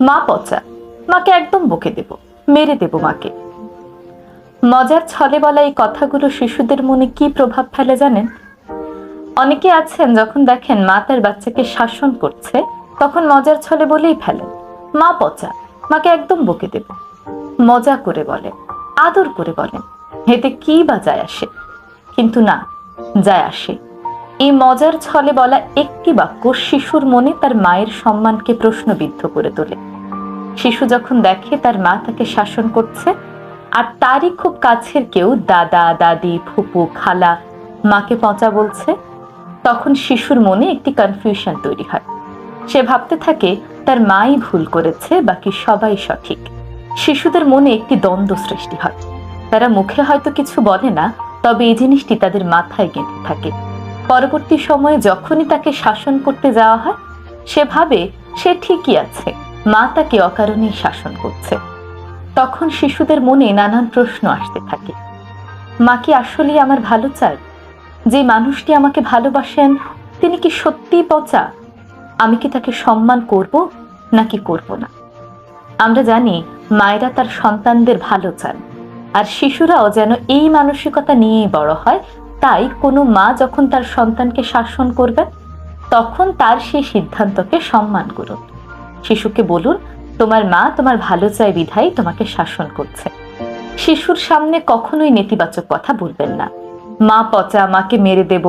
মা পচা, মাকে একদম বকে দেব, মেরে দেব মাকে। মজার ছলে বলা এই কথাগুলো শিশুদের মনে কি প্রভাব ফেলে জানেন? অনেকে আছেন যখন দেখেন মা তার বাচ্চাকে শাসন করছে তখন মজার ছলে বলেই ফেলেন, মা পচা, মাকে একদম বকে দেব। মজা করে বলেন, আদর করে বলেন, এতে কি বা যায় আসে? কিন্তু না, যায় আসে। এই মজার ছলে বলা একটি বাক্য শিশুর মনে তার মায়ের সম্মানকে প্রশ্নবিদ্ধ করে তোলে। শিশু যখন দেখে তার মা তাকে শাসন করছে আর তারই খুব কাছের কেউ দাদা দাদি ফুপু খালা মাকে পচা বলছে, তখন শিশুর মনে একটি কনফিউশন তৈরি হয়। সে ভাবতে থাকে তার মাই ভুল করেছে, বাকি সবাই সঠিক। শিশুদের মনে একটি দ্বন্দ্ব সৃষ্টি হয়। তারা মুখে হয়তো কিছু বলে না, তবে এই জিনিসটি তাদের মাথায় গেঁথে থাকে। পরবর্তী সময়ে যখনই তাকে শাসন করতে যাওয়া হয় সে ভাবে সে ঠিকই আছে, মা তাকে অকারণেই শাসন করছে। তখন শিশুদের মনে নানান প্রশ্ন আসতে থাকে। মা কি আসলেই আমার ভালো চায়? যে মানুষটি আমাকে ভালোবাসেন তিনি কি সত্যিই পচা? আমি কি তাকে সম্মান করব নাকি করব না? আমরা জানি মায়েরা তার সন্তানদের ভালো চান, আর শিশুরাও যেন এই মানসিকতা নিয়েই বড় হয়। তাই কোনো মা যখন তার সন্তানকে শাসন করবেন তখন তার সেই সিদ্ধান্তকে সম্মান করুন। শিশুকে বলুন, তোমার মা তোমার ভালো চায় বিধায় তোমাকে শাসন করছে। শিশুর সামনে কখনোই নেতিবাচক কথা বলবেন না। মা পচা, মাকে মেরে দেব,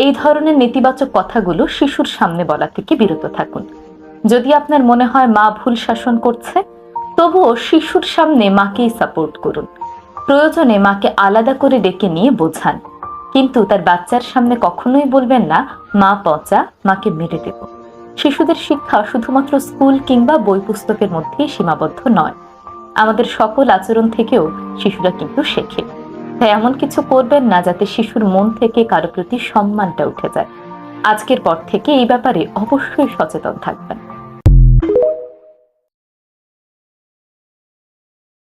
এই ধরনের নেতিবাচক কথাগুলো শিশুর সামনে বলা থেকে বিরত থাকুন। যদি আপনার মনে হয় মা ভুল শাসন করছে, তবুও শিশুর সামনে মাকেই সাপোর্ট করুন। প্রয়োজনে মাকে আলাদা করে ডেকে নিয়ে বোঝান, কিন্তু তার বাচ্চার সামনে কখনোই বলবেন না মা পচা, মাকে মেরে দেব। শিশুদের শিক্ষা শুধুমাত্র স্কুল কিংবা বই পুস্তকের মধ্যেই সীমাবদ্ধ নয়। আমাদের সকল আচরণ থেকেও শিশুরা কিন্তু শেখে। তাই এমন কিছু করবেন না যাতে শিশুর মন থেকে কারো প্রতি সম্মানটা উঠে যায়। আজকের পর থেকে এই ব্যাপারে অবশ্যই সচেতন থাকবেন।